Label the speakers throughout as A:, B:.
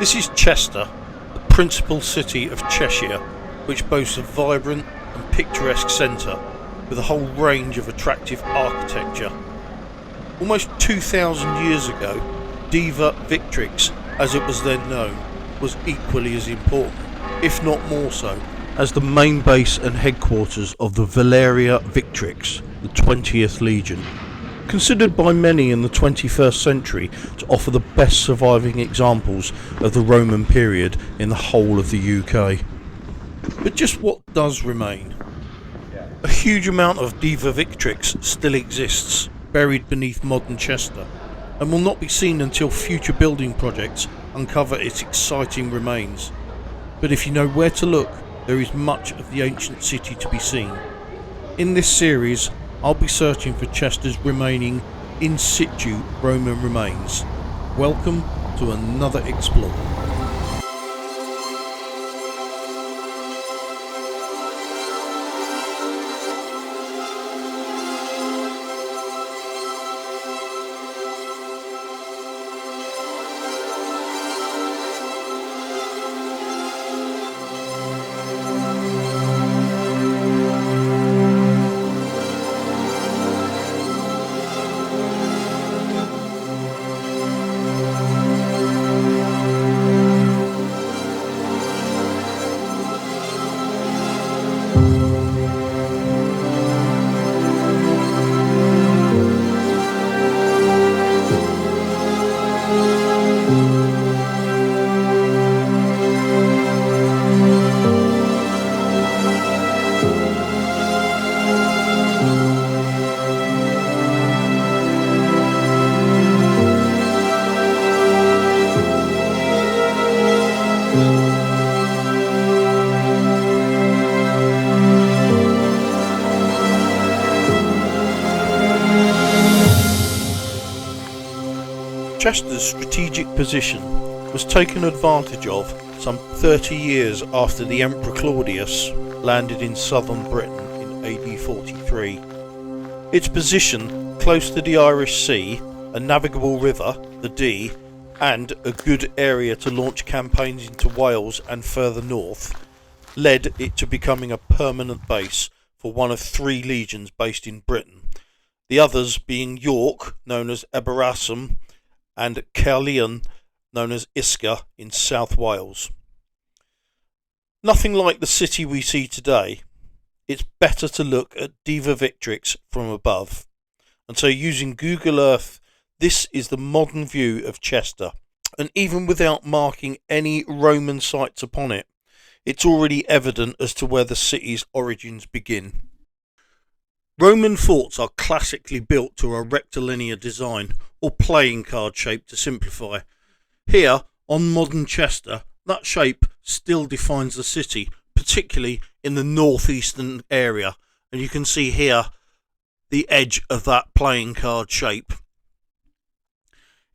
A: This is Chester, the principal city of Cheshire, which boasts a vibrant and picturesque centre with a whole range of attractive architecture. Almost 2,000 years ago, Deva Victrix, as it was then known, was equally as important, if not more so, as the main base and headquarters of the Valeria Victrix, the 20th Legion. Considered by many in the 21st century to offer the best surviving examples of the Roman period in the whole of the UK. But just what does remain? A huge amount of Deva Victrix still exists, buried beneath modern Chester, and will not be seen until future building projects uncover its exciting remains. But if you know where to look, there is much of the ancient city to be seen. In this series, I'll be searching for Chester's remaining in situ Roman remains. Welcome to another explore. Chester's strategic position was taken advantage of some 30 years after the Emperor Claudius landed in southern Britain in AD 43. Its position close to the Irish Sea, a navigable river, the Dee, and a good area to launch campaigns into Wales and further north, led it to becoming a permanent base for one of three legions based in Britain, the others being York, known as Aberasum, and Caerleon, known as Isca in South Wales. Nothing like the city we see today, it's better to look at Deva Victrix from above. And so using Google Earth, this is the modern view of Chester. And even without marking any Roman sites upon it, it's already evident as to where the city's origins begin. Roman forts are classically built to a rectilinear design, or playing card shape to simplify. Here, on modern Chester, that shape still defines the city, particularly in the northeastern area, and you can see here the edge of that playing card shape.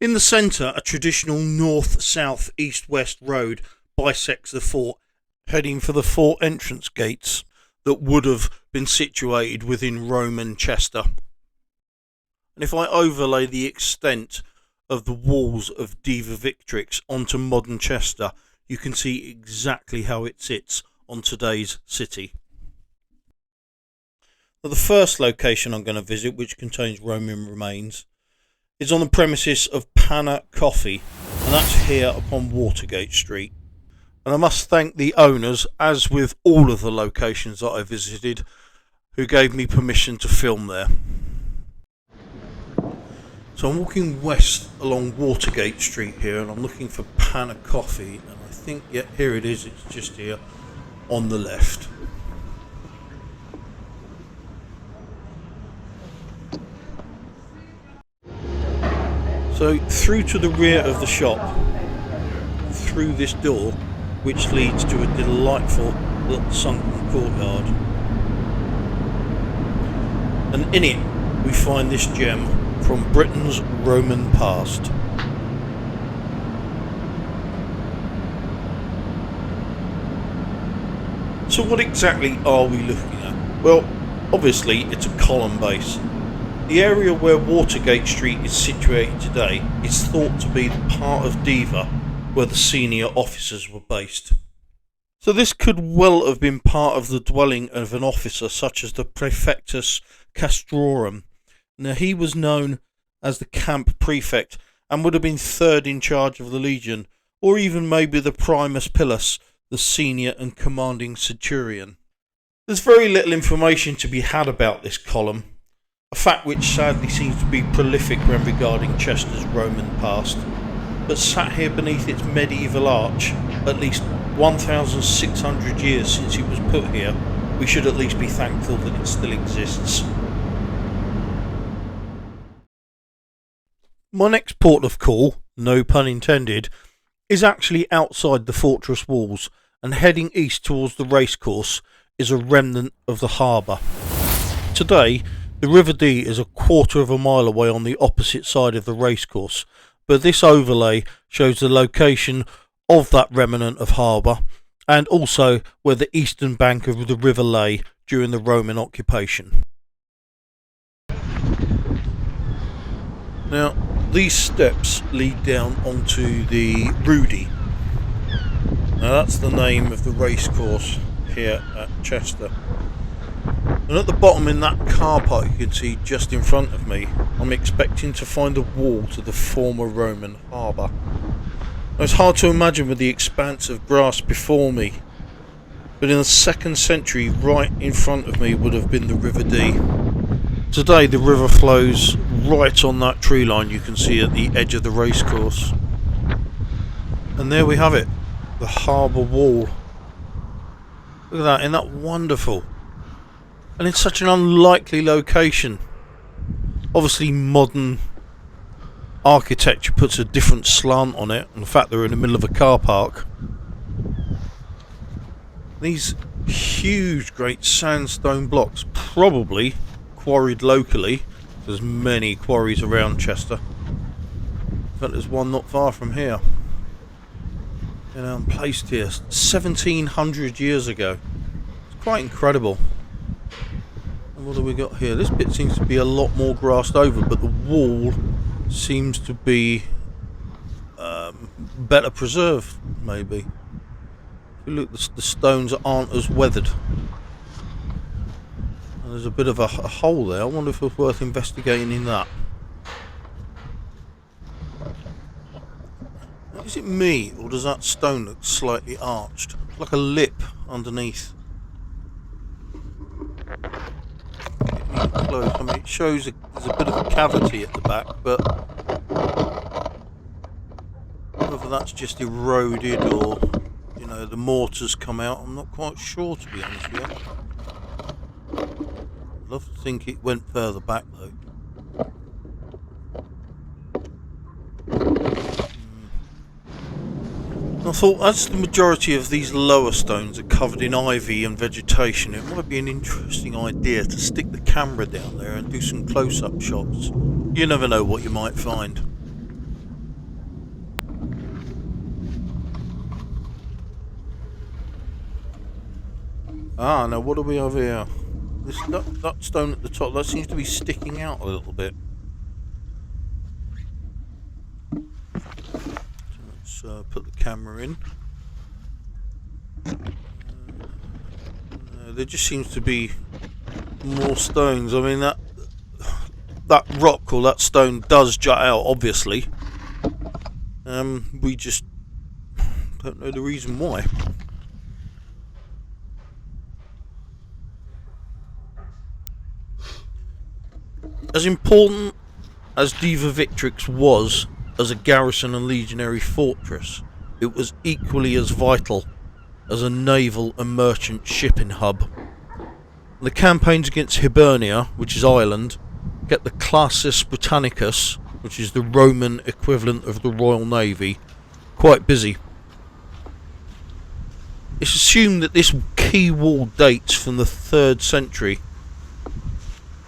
A: In the centre, a traditional north-south east-west road bisects the fort, heading for the fort entrance gates that would have been situated within Roman Chester. And if I overlay the extent of the walls of Deva Victrix onto modern Chester, you can see exactly how it sits on today's city. Now, the first location I'm going to visit, which contains Roman remains, is on the premises of Panna Coffee, and that's here upon Watergate Street. And I must thank the owners, as with all of the locations that I visited, who gave me permission to film there. So I'm walking west along Watergate Street here, and I'm looking for Panna Coffee, and I think, yeah, here it is, it's just here on the left. So through to the rear of the shop, through this door, which leads to a delightful little sunken courtyard. And in it we find this gem from Britain's Roman past. So what exactly are we looking at? Well, obviously it's a column base. The area where Watergate Street is situated today is thought to be the part of Deva where the senior officers were based. So this could well have been part of the dwelling of an officer such as the Praefectus Castrorum. Now he was known as the camp prefect and would have been third in charge of the legion, or even maybe the primus pilus, the senior and commanding centurion. There's very little information to be had about this column, a fact which sadly seems to be prolific when regarding Chester's Roman past, but sat here beneath its medieval arch, at least 1,600 years since it was put here, we should at least be thankful that it still exists. My next port of call, no pun intended, is actually outside the fortress walls, and heading east towards the racecourse is a remnant of the harbour. Today, the River Dee is a quarter of a mile away on the opposite side of the racecourse, but this overlay shows the location of that remnant of harbour, and also where the eastern bank of the river lay during the Roman occupation. Now, these steps lead down onto the Rudi. Now that's the name of the racecourse here at Chester. And at the bottom in that car park you can see just in front of me, I'm expecting to find a wall to the former Roman harbour. Now, it's hard to imagine with the expanse of grass before me, but in the 2nd century right in front of me would have been the River Dee. Today the river flows right on that tree line you can see at the edge of the racecourse. And there we have it, the harbour wall. Look at that, isn't that wonderful? And it's such an unlikely location. Obviously modern architecture puts a different slant on it, and the fact they're in the middle of a car park. These huge great sandstone blocks, probably quarried locally. There's many quarries around Chester. In fact, there's one not far from here. Placed here 1700 years ago. It's quite incredible. And what have we got here? This bit seems to be a lot more grassed over, but the wall seems to be better preserved, maybe. If you look, the stones aren't as weathered. And there's a bit of a hole there. I wonder if it's worth investigating in that. Is it me, or does that stone look slightly arched? Like a lip underneath. Close. I mean, it shows there's a bit of a cavity at the back, but whether that's just eroded or, the mortar's come out, I'm not quite sure, to be honest with you. I'd love to think it went further back, though. I thought, as the majority of these lower stones are covered in ivy and vegetation, it might be an interesting idea to stick the camera down there and do some close-up shots. You never know what you might find. Now what do we have here? That stone at the top, that seems to be sticking out a little bit. Put the camera in. There just seems to be more stones. I mean, that rock or that stone does jut out, obviously. We just don't know the reason why. As important as Deva Victrix was as a garrison and legionary fortress, it was equally as vital as a naval and merchant shipping hub. The campaigns against Hibernia, which is Ireland, get the Classis Britannicus, which is the Roman equivalent of the Royal Navy, quite busy. It's assumed that this key wall dates from the 3rd century.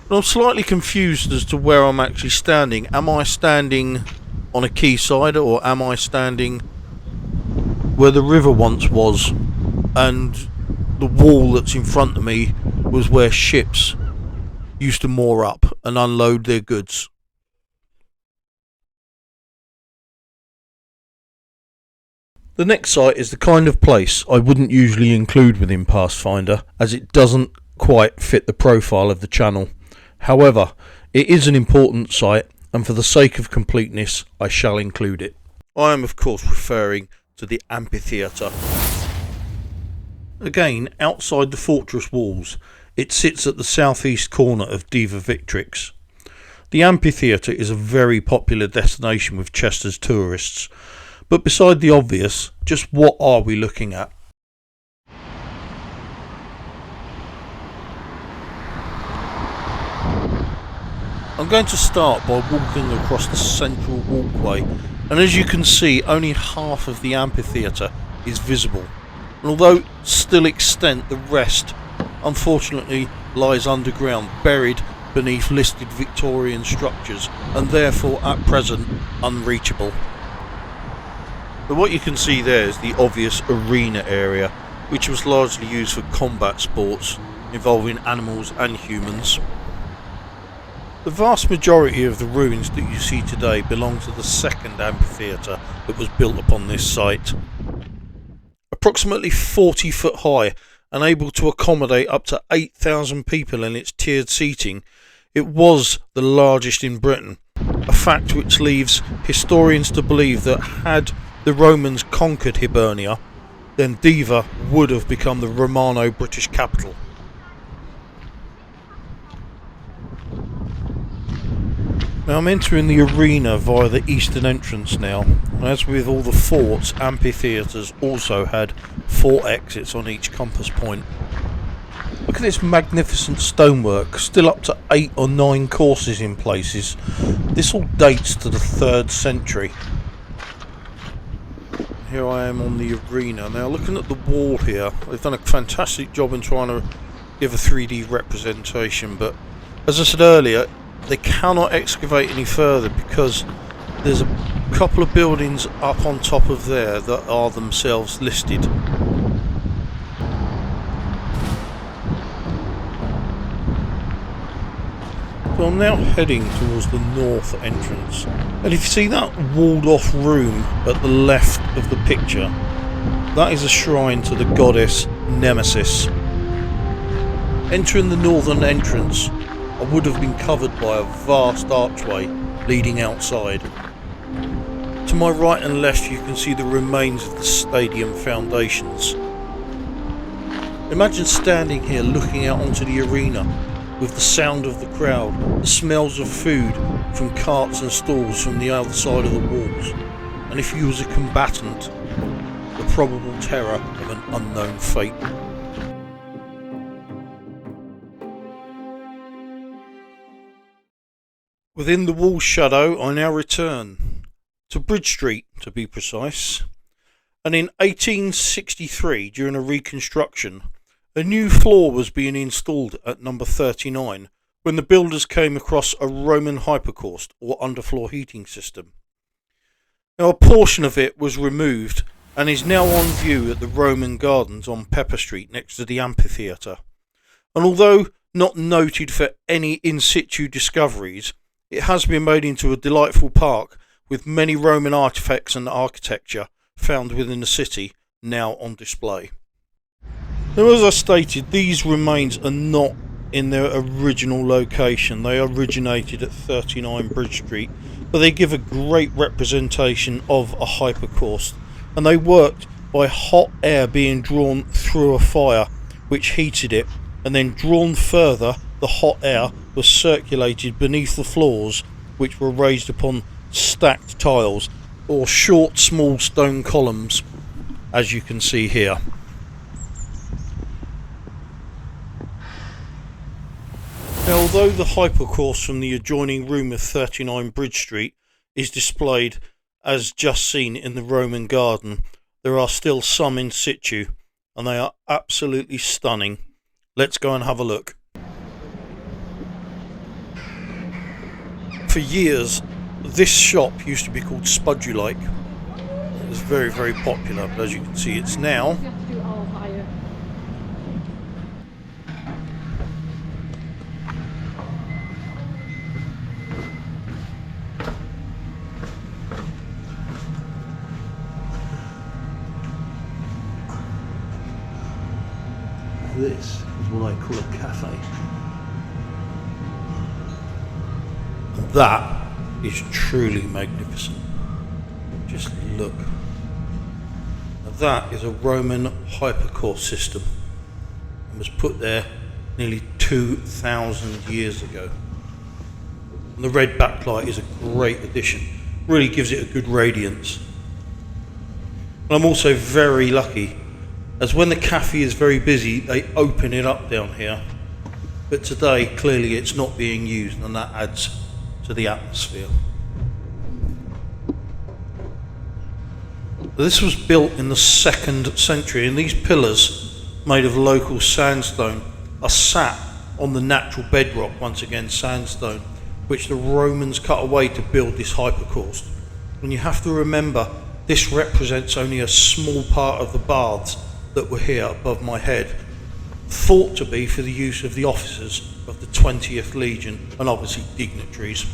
A: But I'm slightly confused as to where I'm actually standing. Am I standing on a quayside, or am I standing where the river once was, and the wall that's in front of me was where ships used to moor up and unload their goods? The next site is the kind of place I wouldn't usually include within Pathfinder, as it doesn't quite fit the profile of the channel. However, it is an important site, and for the sake of completeness, I shall include it. I am of course referring to the amphitheatre. Again, outside the fortress walls, it sits at the southeast corner of Deva Victrix. The amphitheatre is a very popular destination with Chester's tourists. But beside the obvious, just what are we looking at? I'm going to start by walking across the central walkway, and as you can see, only half of the amphitheatre is visible. And although still extant, the rest unfortunately lies underground, buried beneath listed Victorian structures, and therefore at present unreachable. But what you can see there is the obvious arena area, which was largely used for combat sports involving animals and humans. The vast majority of the ruins that you see today belong to the second amphitheatre that was built upon this site. Approximately 40 foot high and able to accommodate up to 8,000 people in its tiered seating, it was the largest in Britain, a fact which leaves historians to believe that had the Romans conquered Hibernia, then Deva would have become the Romano British capital. Now I'm entering the arena via the eastern entrance now. As with all the forts, amphitheatres also had 4 exits on each compass point. Look at this magnificent stonework, still up to 8 or 9 courses in places. This all dates to the 3rd century. Here I am on the arena. Now looking at the wall here, they've done a fantastic job in trying to give a 3D representation, but as I said earlier, they cannot excavate any further because there's a couple of buildings up on top of there that are themselves listed. So I'm now heading towards the north entrance, and if you see that walled off room at the left of the picture, that is a shrine to the goddess Nemesis. Entering the northern entrance, I would have been covered by a vast archway leading outside. To my right and left you can see the remains of the stadium foundations. Imagine standing here looking out onto the arena, with the sound of the crowd, the smells of food from carts and stalls from the other side of the walls, and if you was a combatant, the probable terror of an unknown fate. Within the wall shadow I now return to Bridge Street, to be precise, and in 1863, during a reconstruction, a new floor was being installed at number 39 when the builders came across a Roman hypocaust or underfloor heating system. Now a portion of it was removed and is now on view at the Roman Gardens on Pepper Street next to the amphitheatre. And although not noted for any in situ discoveries, it has been made into a delightful park with many Roman artefacts and architecture found within the city now on display. Now, as I stated, these remains are not in their original location. They originated at 39 Bridge Street, but they give a great representation of a hypocaust, and they worked by hot air being drawn through a fire which heated it, and then drawn further, the hot air was circulated beneath the floors, which were raised upon stacked tiles or short small stone columns, as you can see here. Now, although the hypocaust from the adjoining room of 39 Bridge Street is displayed as just seen in the Roman garden, there are still some in situ, and they are absolutely stunning. Let's go and have a look. For years, this shop used to be called Spudulike. It was very, very popular, but as you can see, it's now this is what I call a cafe. And that is truly magnificent. Just look. Now that is a Roman hypercourse system and was put there nearly 2,000 years ago. And the red backlight is a great addition. Really gives it a good radiance. And I'm also very lucky, as when the cafe is very busy, they open it up down here. But today, clearly it's not being used, and that adds to the atmosphere. This was built in the 2nd century, and these pillars, made of local sandstone, are sat on the natural bedrock, once again sandstone, which the Romans cut away to build this hypercourse. And you have to remember, this represents only a small part of the baths that were here above my head, thought to be for the use of the officers of the 20th Legion and obviously dignitaries.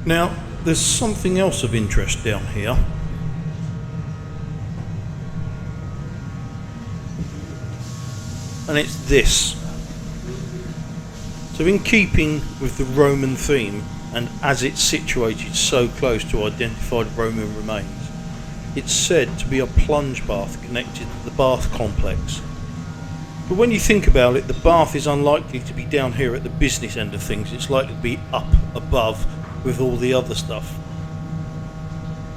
A: Now, there's something else of interest down here. And it's this. So in keeping with the Roman theme, and as it's situated so close to identified Roman remains, it's said to be a plunge bath connected to the bath complex. But when you think about it, the bath is unlikely to be down here at the business end of things. It's likely to be up above with all the other stuff.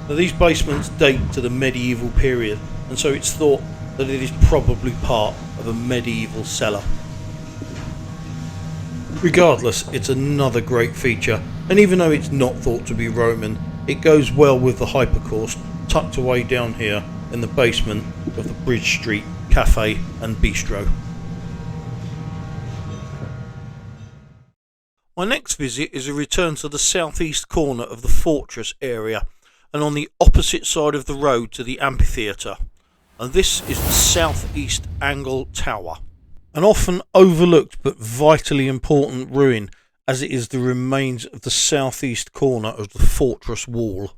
A: Now, these basements date to the medieval period, and so it's thought that it is probably part of a medieval cellar. Regardless, it's another great feature, and even though it's not thought to be Roman, it goes well with the hypercourse tucked away down here in the basement of the Bridge Street Cafe and Bistro. My next visit is a return to the southeast corner of the fortress area and on the opposite side of the road to the amphitheatre, and this is the southeast angle tower. An often overlooked but vitally important ruin, as it is the remains of the southeast corner of the fortress wall.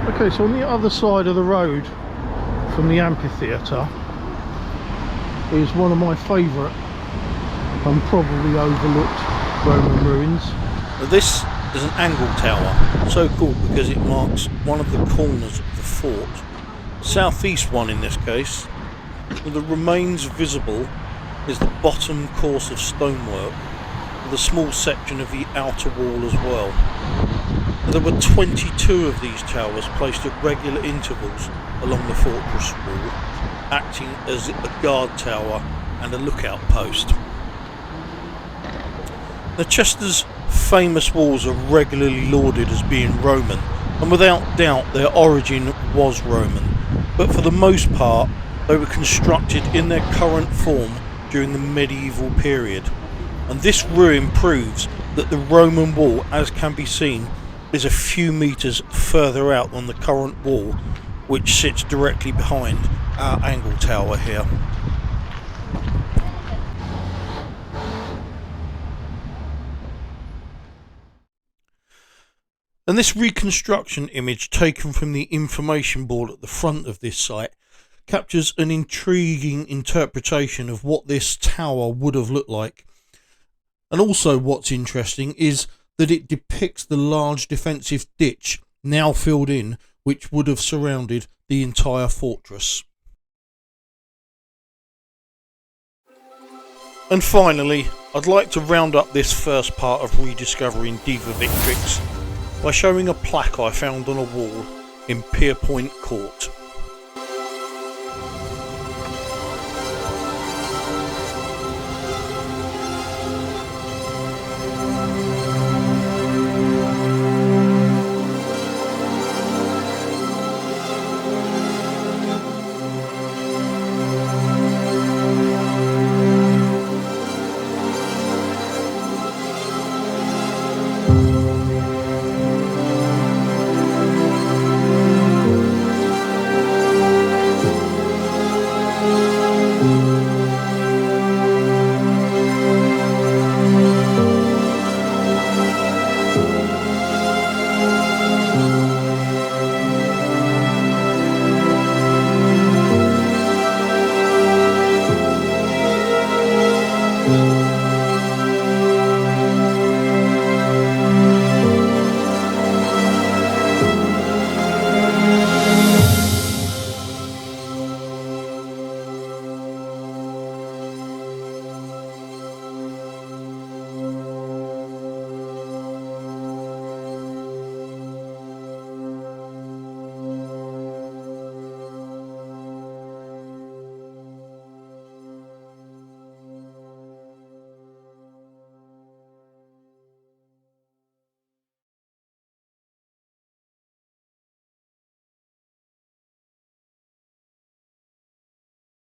A: Okay, so on the other side of the road from the amphitheatre is one of my favourite and probably overlooked Roman ruins. Now this is an angle tower, so called because it marks one of the corners of the fort. Southeast one in this case, with the remains visible is the bottom course of stonework with a small section of the outer wall as well. There were 22 of these towers placed at regular intervals along the fortress wall, acting as a guard tower and a lookout post. Now, Chester's famous walls are regularly lauded as being Roman, and without doubt their origin was Roman, but for the most part they were constructed in their current form during the medieval period. And this ruin proves that the Roman wall, as can be seen, is a few metres further out than the current wall, which sits directly behind our angle tower here. And this reconstruction image taken from the information board at the front of this site captures an intriguing interpretation of what this tower would have looked like. And also what's interesting is that it depicts the large defensive ditch now filled in, which would have surrounded the entire fortress. And finally, I'd like to round up this first part of rediscovering Deva Victrix by showing a plaque I found on a wall in Pierpoint Court.